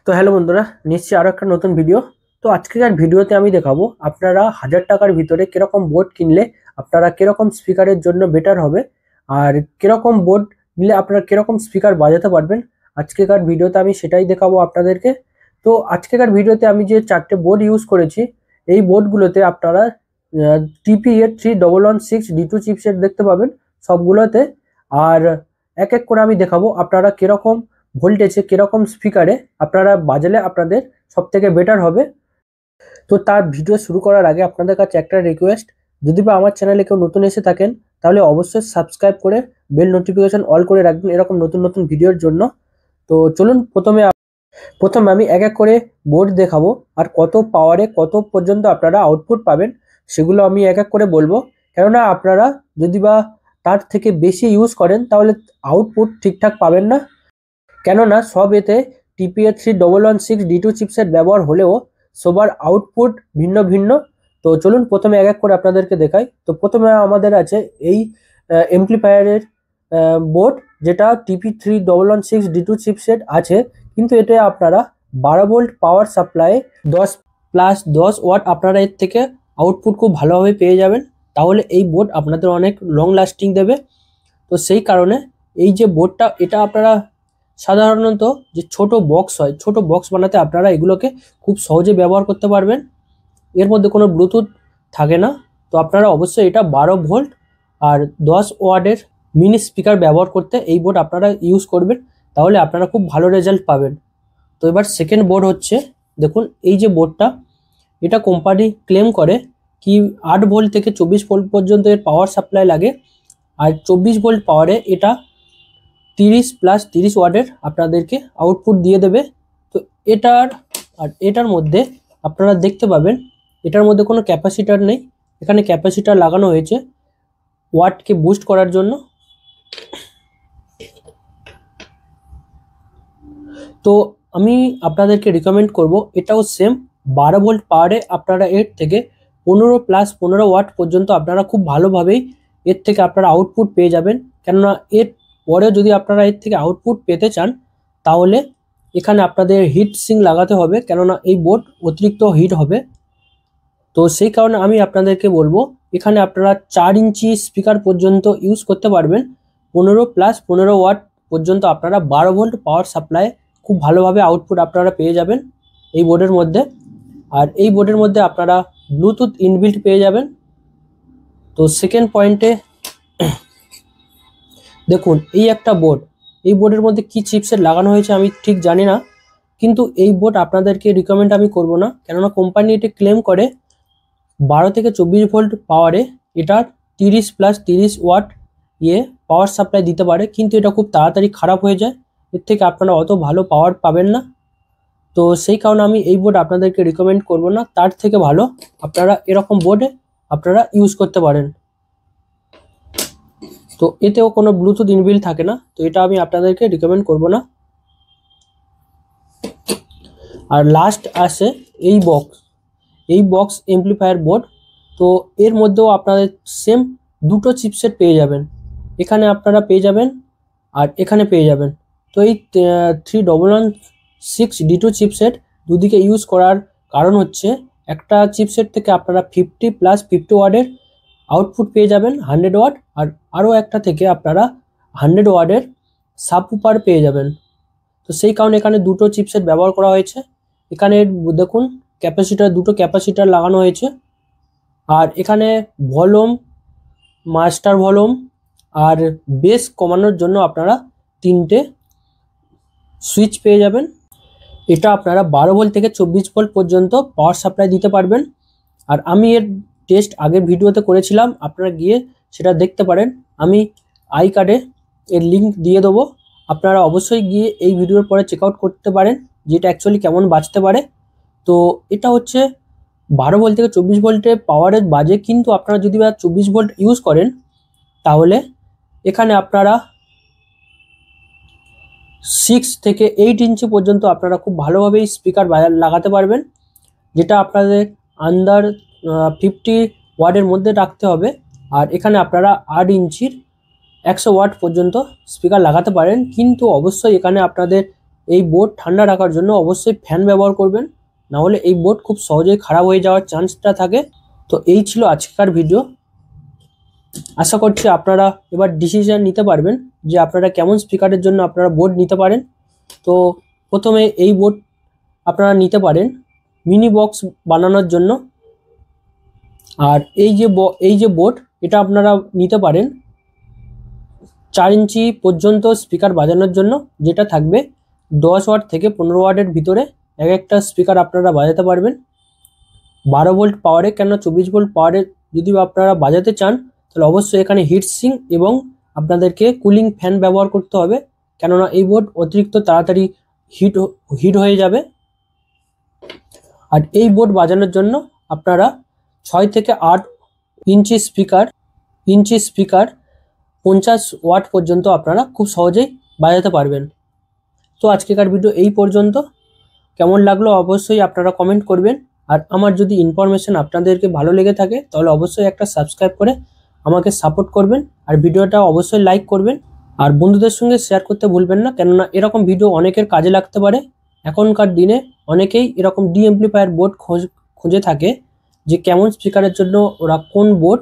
তো হ্যালো বন্ধুরা, নিশ্চয়ই আরো একটা নতুন ভিডিও। তো আজকের ভিডিওতে আমি দেখাবো আপনারা 1000 টাকার ভিতরে কিরকম বোর্ড কিনলে আপনারা কিরকম স্পিকারের জন্য বেটার হবে, আর কিরকম বোর্ড নিলে আপনারা কিরকম স্পিকার বাজাতে পারবেন। আজকের ভিডিওতে আমি সেটাই দেখাবো আপনাদেরকে। তো আজকের ভিডিওতে আমি যে 4টে বোর্ড ইউজ করেছি, এই বোর্ডগুলোতে আপনারা TPA 3116D2 চিপসেট দেখতে পাবেন সবগুলোতে। আর এক এক করে আমি দেখাবো আপনারা কিরকম ভোল্টেজে কিরকম স্পিকারে আপনারা বাজালে আপনাদের সব থেকে বেটার হবে। তো তার ভিডিও শুরু করার আগে আপনাদের কাছে একটা রিকোয়েস্ট, যদি বা আমার চ্যানেলে কেউ নতুন এসে থাকেন তাহলে অবশ্যই সাবস্ক্রাইব করে বেল নোটিফিকেশন অল করে রাখবেন এরকম নতুন নতুন ভিডিওর জন্য। তো চলুন প্রথমে আমি এক এক করে বোর্ড দেখাবো, আর কত পাওয়ারে কত পর্যন্ত আপনারা আউটপুট পাবেন সেগুলো আমি এক এক করে বলবো। কেননা আপনারা যদি বা তার থেকে বেশি ইউজ করেন তাহলে আউটপুট ঠিকঠাক পাবেন না। কেননা সব এতে TPA 3116D2 চিপসেট ব্যবহার হলেও সবার আউটপুট ভিন্ন ভিন্ন। তো চলুন প্রথমে এক এক করে আপনাদেরকে দেখাই। তো প্রথমে আমাদের আছে এই এমপ্লিফায়ারের বোর্ড, যেটা TP3116D2 চিপসেট আছে, কিন্তু এটা আপনারা 12 ভোল্ট পাওয়ার সাপ্লাই 10 ওয়াট আপনারা এর থেকে আউটপুট খুব ভালোভাবে পেয়ে যাবেন। তাহলে এই বোর্ড আপনাদের অনেক লং লাস্টিং দেবে। তো সেই কারণে এই যে বোর্ডটা, এটা আপনারা সাধারণত যে ছোট বক্স হয়, ছোট বক্স বানাতে আপনারা এগুলোকে খুব সহজে ব্যবহার করতে পারবেন। এর মধ্যে কোনো ব্লুটুথ থাকে না। তো আপনারা অবশ্যই এটা 12 ভোল্ট আর 10 ওয়াটের মিনি স্পিকার ব্যবহার করতে এই বোর্ড আপনারা ইউজ করবেন, তাহলে আপনারা খুব ভালো রেজাল্ট পাবেন। তো এবার সেকেন্ড বোর্ড হচ্ছে, দেখুন এই যে বোর্ডটা, এটা কোম্পানি ক্লেম করে কি 8 ভোল্ট থেকে 24 ভোল্ট পর্যন্ত এর পাওয়ার সাপ্লাই লাগে, আর 24 ভোল্ট পাওয়ারে এটা 30 ওয়াটের আপনাদেরকে আউটপুট দিয়ে দেবে। তো এটার মধ্যে আপনারা দেখতে পাবেন এটার মধ্যে কোনো ক্যাপাসিটার নেই, এখানে ক্যাপাসিটার লাগানো হয়েছে ওয়াটকে বুস্ট করার জন্য। তো আমি আপনাদেরকে রিকমেন্ড করব, এটাও সেম 12 ভোল্ট পাওয়ারে আপনারা এর থেকে 15 ওয়াট পর্যন্ত আপনারা খুব ভালোভাবেই এর থেকে আপনারা আউটপুট পেয়ে যাবেন। কেননা এর পরে যদি আপনারা এর থেকে আউটপুট পেতে চান তাহলে এখানে আপনাদের হিট সিঙ্ক লাগাতে হবে, কেননা এই বোর্ড অতিরিক্ত হিট হবে। তো সেই কারণে আমি আপনাদেরকে বলবো, এখানে আপনারা 4 ইঞ্চি স্পিকার পর্যন্ত ইউজ করতে পারবেন। 15 ওয়াট পর্যন্ত আপনারা 12 ভোল্ট পাওয়ার সাপ্লাই খুব ভালোভাবে আউটপুট আপনারা পেয়ে যাবেন এই বোর্ডের মধ্যে। আর এই বোর্ডের মধ্যে আপনারা ব্লুটুথ ইনবিল্ট পেয়ে যাবেন। তো সেকেন্ড পয়েন্টে দেখুন এই একটা বোর্ড, এই বোর্ডের মধ্যে কি চিপসেট লাগানো হয়েছে আমি ঠিক জানি না, কিন্তু এই বোর্ড আপনাদেরকে রিকমেন্ড আমি করব না, কেননা কোম্পানি এটা ক্লেম করে 12 থেকে 24 ভোল্ট পাওয়ারে এটা 30 ওয়াট পাওয়ার সাপ্লাই দিতে পারে, কিন্তু এটা খুব তাড়াতাড়ি খারাপ হয়ে যায়, এর থেকে আপনারা অত ভালো পাওয়ার পাবেন না। তো সেই কারণে আমি এই বোর্ড আপনাদেরকে রিকমেন্ড করব না, তার থেকে ভালো আপনারা এরকম বোর্ডে আপনারা ইউজ করতে পারেন। তো এতেও কোনো ব্লুটুথ ইনবিল্ট থাকে না, তো এটা আমি আপনাদেরকে রিকমেন্ড করব না। আর লাস্ট আসে এই বক্স এমপ্লিফায়ার বোর্ড। তো এর মধ্যেও আপনাদের সেম দুটো চিপসেট পেয়ে যাবেন, এখানে আপনারা পেয়ে যাবেন আর এখানে পেয়ে যাবেন। তো এই 3116D2 চিপসেট দুদিকে ইউজ করার কারণ হচ্ছে, একটা চিপসেট থেকে আপনারা 50 ওয়াটের আউটপুট পেয়ে যাবেন 100 ওয়াট, আর আরও একটা থেকে আপনারা 100 ওয়াটের সাবউফার পেয়ে যাবেন। তো সেই কারণে এখানে দুটো চিপসেট ব্যবহার করা হয়েছে। এখানে দেখুন দুটো ক্যাপাসিটার লাগানো হয়েছে, আর এখানে ভলিউম, মাস্টার ভলিউম আর বেস কমানোর জন্য আপনারা 3টে সুইচ পেয়ে যাবেন। এটা আপনারা 12 ভোল্ট থেকে 24 ভোল্ট পর্যন্ত পাওয়ার সাপ্লাই দিতে পারবেন। আর আমি এর টেস্ট আগের ভিডিওতে করেছিলাম, আপনারা গিয়ে সেটা দেখতে পারেন, আমি আই কার্ডে এর লিঙ্ক দিয়ে দেবো, আপনারা অবশ্যই গিয়ে এই ভিডিওর পরে চেক আউট করতে পারেন যে এটা অ্যাকচুয়ালি কেমন বাজতে পারে। তো এটা হচ্ছে 12 ভোল্ট থেকে 24 ভোল্টের পাওয়ারের বাজে, কিন্তু আপনারা যদি 24 ভোল্ট ইউজ করেন তাহলে এখানে আপনারা 6 থেকে 8 ইঞ্চি পর্যন্ত আপনারা খুব ভালোভাবেই স্পিকার লাগাতে পারবেন, যেটা আপনাদের আন্ডার 50 ওয়াটের মধ্যে রাখতে হবে। আর এখানে আপনারা 8 ইঞ্চির 100 ওয়াট পর্যন্ত স্পিকার লাগাতে পারেন, কিন্তু অবশ্যই এখানে আপনাদের এই বোর্ড ঠান্ডা রাখার জন্য অবশ্যই ফ্যান ব্যবহার করবেন, না হলে এই বোর্ড খুব সহজেই খারাপ হয়ে যাওয়ার চান্সটা থাকে। তো এই ছিল আজকের ভিডিও। আশা করছি আপনারা এবার ডিসিশন নিতে পারবেন যে আপনারা কেমন স্পিকারের জন্য আপনারা বোর্ড নিতে পারেন। তো প্রথমে এই বোর্ড আপনারা নিতে পারেন মিনি বক্স বানানোর জন্য, আর এই যে বোর্ড এটা আপনারা নিতে পারেন 4 ইঞ্চি পর্যন্ত স্পিকার বাজানোর জন্য, যেটা থাকবে 10 ওয়াট থেকে 15 ওয়াটের ভিতরে এক একটা স্পিকার আপনারা বাজাতে পারবেন 12 ভোল্ট পাওয়ারে। কেন 24 ভোল্ট পাওয়ারে যদি আপনারা বাজাতে চান তাহলে অবশ্যই এখানে হিট সিঙ্ক এবং আপনাদেরকে কুলিং ফ্যান ব্যবহার করতে হবে, কেননা এই বোর্ড অতিরিক্ত তাড়াতাড়ি হিট হয়ে যাবে। আর এই বোর্ড বাজানোর জন্য আপনারা 6 থেকে 8 ইঞ্চি স্পিকার 50 ওয়াট পর্যন্ত আপনারা খুব সহজেই বাজাতে পারবেন। তো আজকেকার ভিডিও এই পর্যন্ত। কেমন লাগলো অবশ্যই আপনারা কমেন্ট করবেন। আর আমার যদি ইনফরমেশন আপনাদেরকে ভালো লেগে থাকে তাহলে অবশ্যই একটা সাবস্ক্রাইব করে আমাকে সাপোর্ট করবেন, আর ভিডিওটা অবশ্যই লাইক করবেন, আর বন্ধুদের সঙ্গে শেয়ার করতে ভুলবেন না, কেননা এরকম ভিডিও অনেকের কাজে লাগতে পারে। এখনকার দিনে অনেকেই এরকম ডি এমপ্লিফায়ার বোর্ড খুঁজে থাকে যে কেমন স্পিকারের জন্য ওরা কোন বোর্ড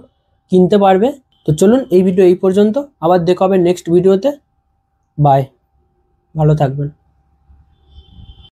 কিনতে পারবে। তো চলুন এই ভিডিও এই পর্যন্ত, আবার দেখা হবে নেক্সট ভিডিওতে। বাই, ভালো থাকবেন।